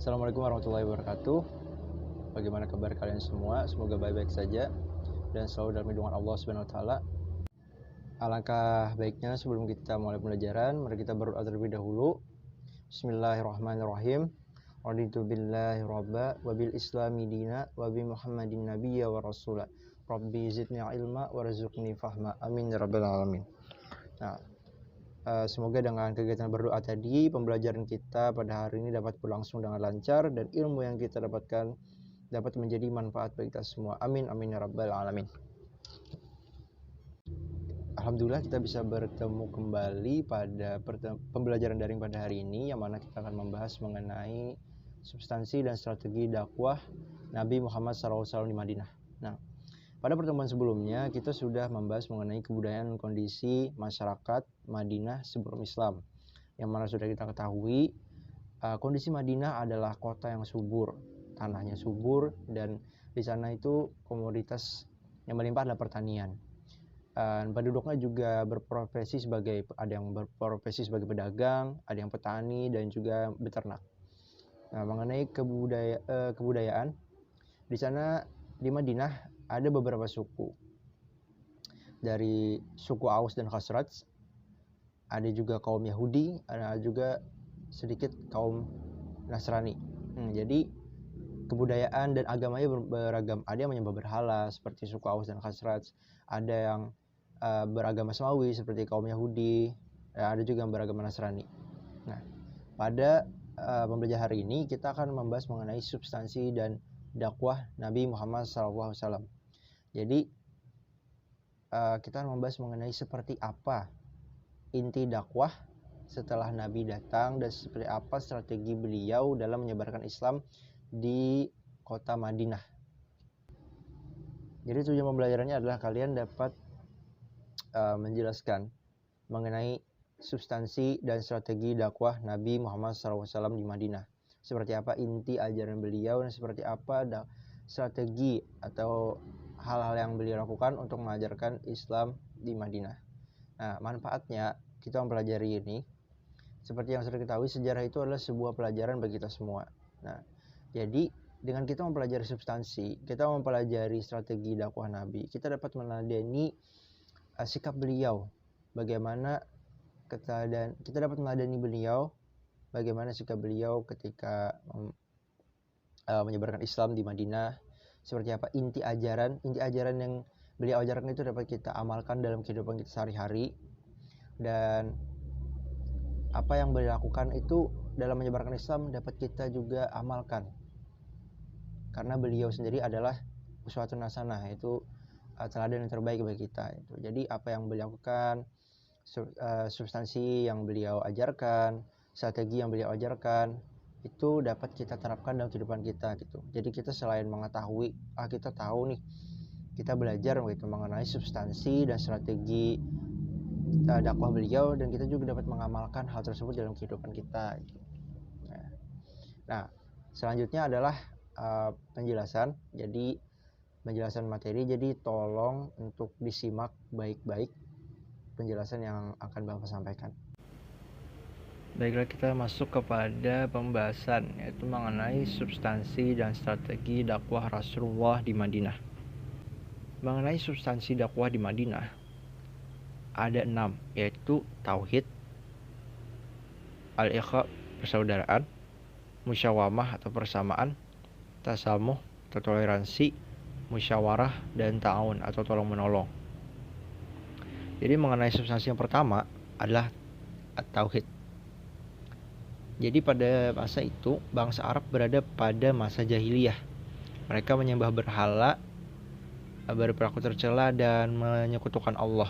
Assalamualaikum warahmatullahi wabarakatuh. Bagaimana kabar kalian semua? Semoga baik-baik saja dan selalu dalam lindungan Allah Subhanahu wa taala. Alangkah baiknya sebelum kita mulai pembelajaran, mari kita berdoa terlebih dahulu. Bismillahirrahmanirrahim. Raditu billahi robba wa bil islami dina wa bi Muhammadin nabiyya wa rasula. Rabbi zidni ilma warzuqni fahma. Amin ya rabbal alamin. Nah, semoga dengan kegiatan berdoa tadi, pembelajaran kita pada hari ini dapat berlangsung dengan lancar dan ilmu yang kita dapatkan dapat menjadi manfaat bagi kita semua. Amin, amin ya rabbal alamin. Alhamdulillah kita bisa bertemu kembali pada pembelajaran daring pada hari ini, yang mana kita akan membahas mengenai substansi dan strategi dakwah Nabi Muhammad SAW di Madinah. Nah, pada pertemuan sebelumnya kita sudah membahas mengenai kebudayaan dan kondisi masyarakat Madinah sebelum Islam, yang mana sudah kita ketahui kondisi Madinah adalah kota yang subur, tanahnya subur, dan di sana itu komoditas yang melimpah adalah pertanian. Penduduknya juga berprofesi ada yang berprofesi sebagai pedagang, ada yang petani, dan juga beternak. Nah, mengenai kebudayaan di sana di Madinah ada beberapa suku. Dari suku Aus dan Khazraj, ada juga kaum Yahudi, ada juga sedikit kaum Nasrani. Jadi kebudayaan dan agamanya beragam. Ada yang menyembah berhala seperti suku Aus dan Khazraj, ada yang beragama Samawi seperti kaum Yahudi, ada juga yang beragama Nasrani. Nah, pada pembelajaran hari ini kita akan membahas mengenai substansi dan dakwah Nabi Muhammad SAW. Jadi kita akan membahas mengenai seperti apa inti dakwah setelah Nabi datang dan seperti apa strategi beliau dalam menyebarkan Islam di kota Madinah. Jadi tujuan pembelajarannya adalah kalian dapat menjelaskan mengenai substansi dan strategi dakwah Nabi Muhammad SAW di Madinah. Seperti apa inti ajaran beliau dan seperti apa strategi atau hal-hal yang beliau lakukan untuk mengajarkan Islam di Madinah. Nah, manfaatnya kita mempelajari ini. Seperti yang sudah diketahui, sejarah itu adalah sebuah pelajaran bagi kita semua. Nah, jadi dengan kita mempelajari substansi, kita mempelajari strategi dakwah Nabi, kita dapat meneladani sikap beliau, bagaimana kita dapat meneladani beliau, bagaimana sikap beliau ketika menyebarkan Islam di Madinah, seperti apa inti ajaran yang beliau ajarkan itu dapat kita amalkan dalam kehidupan kita sehari-hari, dan apa yang beliau lakukan itu dalam menyebarkan Islam dapat kita juga amalkan, karena beliau sendiri adalah uswatun hasanah, yaitu teladan yang terbaik bagi kita. Jadi apa yang beliau lakukan, substansi yang beliau ajarkan, strategi yang beliau ajarkan, itu dapat kita terapkan dalam kehidupan kita gitu. Jadi kita selain mengetahui, kita tahu nih, kita belajar gitu mengenai substansi dan strategi dakwah beliau, dan kita juga dapat mengamalkan hal tersebut dalam kehidupan kita gitu. Nah, selanjutnya adalah penjelasan. Jadi penjelasan materi, jadi tolong untuk disimak baik-baik penjelasan yang akan Bapak sampaikan. Baiklah, kita masuk kepada pembahasan, yaitu mengenai substansi dan strategi dakwah Rasulullah di Madinah. Mengenai substansi dakwah di Madinah ada 6, yaitu tauhid, al-ikha persaudaraan, musyawarah atau persamaan, tasamuh atau toleransi, musyawarah, dan ta'awun atau tolong menolong. Jadi mengenai substansi yang pertama adalah tauhid. Jadi pada masa itu bangsa Arab berada pada masa jahiliyah. Mereka menyembah berhala, berperilaku tercela, dan menyekutukan Allah.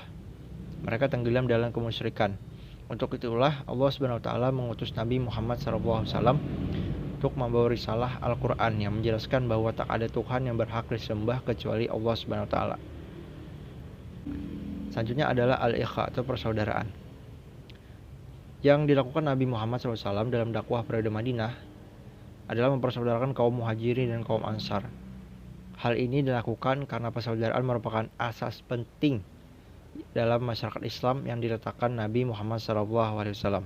Mereka tenggelam dalam kemusyrikan. Untuk itulah Allah Subhanahu wa taala mengutus Nabi Muhammad SAW untuk membawa risalah Al-Quran yang menjelaskan bahwa tak ada Tuhan yang berhak disembah kecuali Allah Subhanahu wa taala. Selanjutnya adalah al-ikha atau persaudaraan. Yang dilakukan Nabi Muhammad SAW dalam dakwah periode Madinah adalah mempersaudarakan kaum muhajirin dan kaum ansar. Hal ini dilakukan karena persaudaraan merupakan asas penting dalam masyarakat Islam yang diletakkan Nabi Muhammad SAW.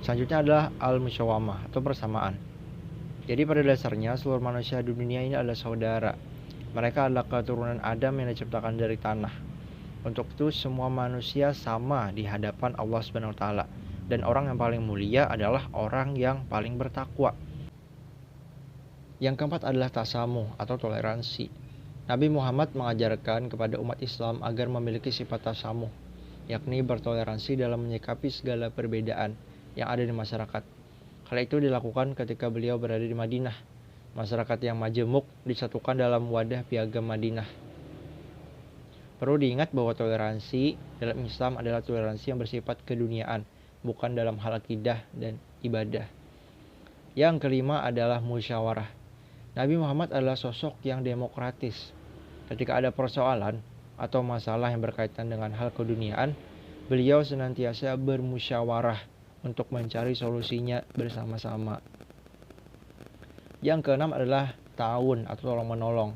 Selanjutnya adalah al-musyawamah atau persamaan. Jadi pada dasarnya seluruh manusia di dunia ini adalah saudara. Mereka adalah keturunan Adam yang diciptakan dari tanah. Untuk itu semua manusia sama di hadapan Allah Subhanahu wa taala. Dan orang yang paling mulia adalah orang yang paling bertakwa. Yang keempat adalah tasamuh atau toleransi. Nabi Muhammad mengajarkan kepada umat Islam agar memiliki sifat tasamuh, yakni bertoleransi dalam menyikapi segala perbedaan yang ada di masyarakat. Hal itu dilakukan ketika beliau berada di Madinah. Masyarakat yang majemuk disatukan dalam wadah piagam Madinah. Perlu diingat bahwa toleransi dalam Islam adalah toleransi yang bersifat keduniaan, bukan dalam hal akidah dan ibadah. Yang kelima adalah musyawarah. Nabi Muhammad adalah sosok yang demokratis. Ketika ada persoalan atau masalah yang berkaitan dengan hal keduniaan, beliau senantiasa bermusyawarah untuk mencari solusinya bersama-sama. Yang keenam adalah ta'awun atau tolong-menolong.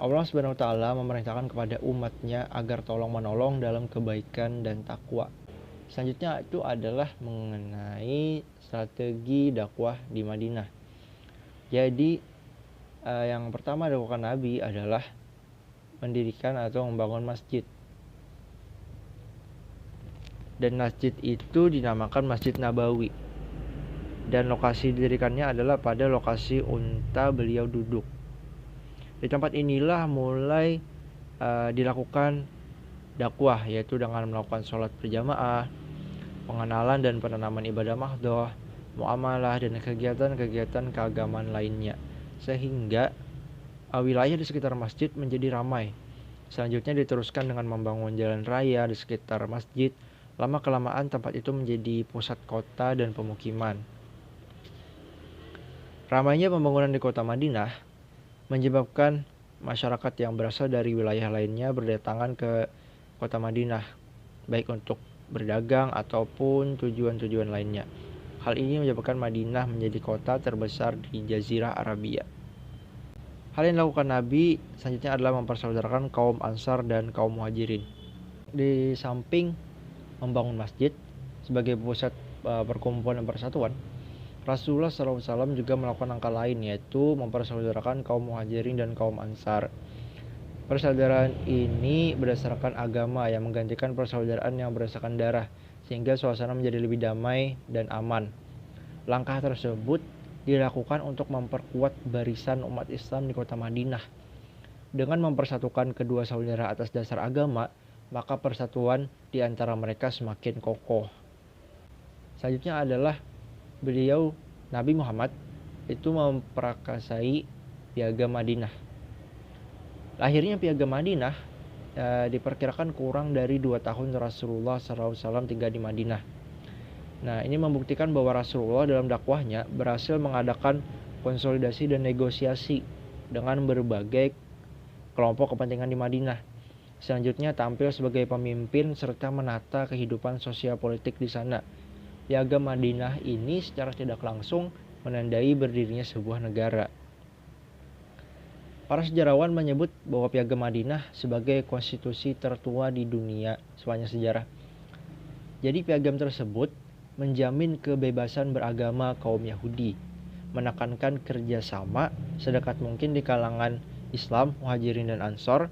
Allah Subhanahu wa taala memerintahkan kepada umatnya agar tolong-menolong dalam kebaikan dan takwa. Selanjutnya itu adalah mengenai strategi dakwah di Madinah. Jadi yang pertama dilakukan Nabi adalah mendirikan atau membangun masjid. Dan masjid itu dinamakan Masjid Nabawi. Dan lokasi didirikannya adalah pada lokasi unta beliau duduk. Di tempat inilah mulai dilakukan dakwah, yaitu dengan melakukan sholat berjamaah, pengenalan dan penanaman ibadah mahdhah, muamalah, dan kegiatan-kegiatan keagamaan lainnya. Sehingga wilayah di sekitar masjid menjadi ramai. Selanjutnya diteruskan dengan membangun jalan raya di sekitar masjid. Lama-kelamaan tempat itu menjadi pusat kota dan pemukiman. Ramainya pembangunan di kota Madinah menyebabkan masyarakat yang berasal dari wilayah lainnya berdatangan ke kota Madinah, baik untuk berdagang ataupun tujuan-tujuan lainnya. Hal ini menyebabkan Madinah menjadi kota terbesar di Jazirah Arabia. Hal yang dilakukan Nabi selanjutnya adalah mempersaudarakan kaum Ansar dan kaum Muhajirin. Di samping membangun masjid sebagai pusat perkumpulan dan persatuan, Rasulullah SAW juga melakukan langkah lain, yaitu mempersaudarakan kaum Muhajirin dan kaum Ansar. Persaudaraan ini berdasarkan agama yang menggantikan persaudaraan yang berdasarkan darah, sehingga suasana menjadi lebih damai dan aman. Langkah tersebut dilakukan untuk memperkuat barisan umat Islam di kota Madinah. Dengan mempersatukan kedua saudara atas dasar agama, maka persatuan di antara mereka semakin kokoh. Selanjutnya adalah beliau, Nabi Muhammad, itu memperakasai piagam Madinah. Lahirnya piagam Madinah diperkirakan kurang dari 2 tahun Rasulullah SAW tinggal di Madinah. Nah, ini membuktikan bahwa Rasulullah dalam dakwahnya berhasil mengadakan konsolidasi dan negosiasi dengan berbagai kelompok kepentingan di Madinah. Selanjutnya tampil sebagai pemimpin serta menata kehidupan sosial politik di sana. Piagam Madinah ini secara tidak langsung menandai berdirinya sebuah negara. Para sejarawan menyebut bahwa piagam Madinah sebagai konstitusi tertua di dunia sepanjang sejarah. Jadi piagam tersebut menjamin kebebasan beragama kaum Yahudi, menekankan kerjasama sedekat mungkin di kalangan Islam, Muhajirin dan Ansor,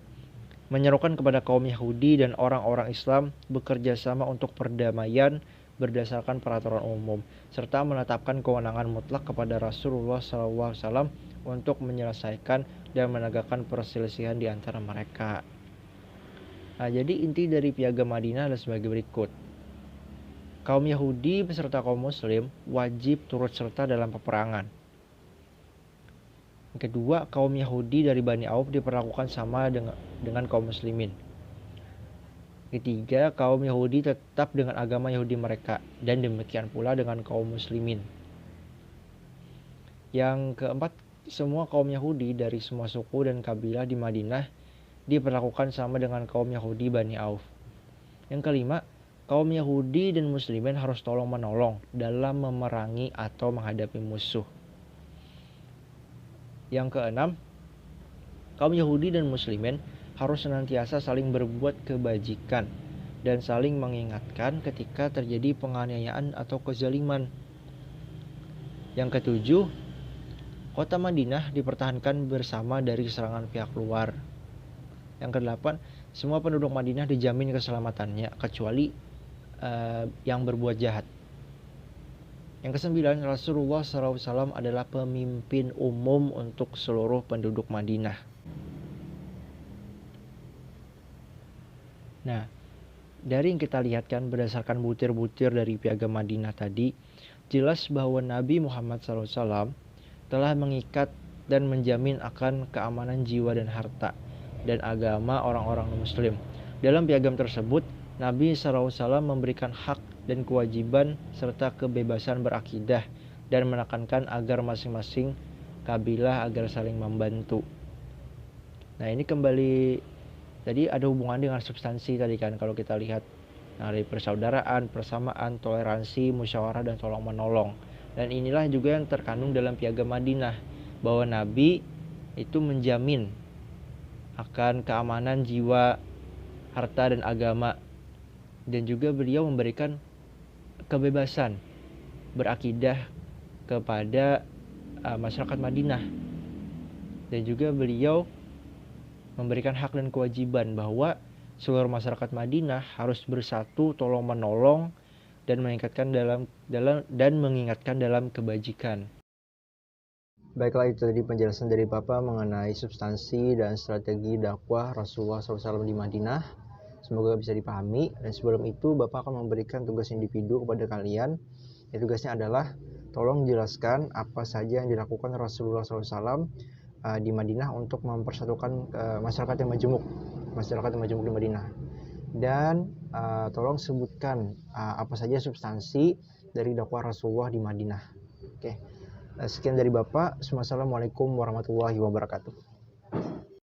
menyerukan kepada kaum Yahudi dan orang-orang Islam bekerja sama untuk perdamaian berdasarkan peraturan umum, serta menetapkan kewenangan mutlak kepada Rasulullah SAW untuk menyelesaikan dan menegakkan perselisihan di antara mereka. Nah, jadi inti dari piagam Madinah adalah sebagai berikut. Kaum Yahudi beserta kaum Muslim wajib turut serta dalam peperangan. Kedua, kaum Yahudi dari Bani Auf diperlakukan sama dengan kaum Muslimin. Ketiga, kaum Yahudi tetap dengan agama Yahudi mereka, dan demikian pula dengan kaum Muslimin. Yang keempat, semua kaum Yahudi dari semua suku dan kabilah di Madinah diperlakukan sama dengan kaum Yahudi Bani Auf. Yang kelima, kaum Yahudi dan Muslimin harus tolong-menolong dalam memerangi atau menghadapi musuh. Yang keenam, kaum Yahudi dan Muslimin harus senantiasa saling berbuat kebajikan, dan saling mengingatkan ketika terjadi penganiayaan atau kezaliman. Yang ketujuh, kota Madinah dipertahankan bersama dari serangan pihak luar. Yang kedelapan, semua penduduk Madinah dijamin keselamatannya kecuali yang berbuat jahat. Yang kesembilan, Rasulullah SAW adalah pemimpin umum untuk seluruh penduduk Madinah. Nah, dari yang kita lihat kan berdasarkan butir-butir dari Piagam Madinah tadi, jelas bahwa Nabi Muhammad SAW telah mengikat dan menjamin akan keamanan jiwa dan harta dan agama orang-orang muslim. Dalam piagam tersebut, Nabi SAW memberikan hak dan kewajiban serta kebebasan berakidah dan menekankan agar masing-masing kabilah agar saling membantu. Nah, ini kembali tadi ada hubungan dengan substansi tadi kan kalau kita lihat dari persaudaraan, persamaan, toleransi, musyawarah dan tolong menolong. Dan inilah juga yang terkandung dalam Piagam Madinah bahwa Nabi itu menjamin akan keamanan jiwa, harta dan agama, dan juga beliau memberikan kebebasan berakidah kepada masyarakat Madinah, dan juga beliau memberikan hak dan kewajiban bahwa seluruh masyarakat Madinah harus bersatu, tolong menolong dan mengingatkan dalam kebajikan. Baiklah, itu tadi penjelasan dari Bapak mengenai substansi dan strategi dakwah Rasulullah SAW di Madinah. Semoga bisa dipahami. Dan sebelum itu Bapak akan memberikan tugas individu kepada kalian. Tugasnya adalah tolong jelaskan apa saja yang dilakukan Rasulullah SAW di Madinah untuk mempersatukan masyarakat yang majemuk di Madinah. Dan tolong sebutkan apa saja substansi dari dakwah Rasulullah di Madinah. Oke. Sekian dari Bapak. Assalamualaikum warahmatullahi wabarakatuh.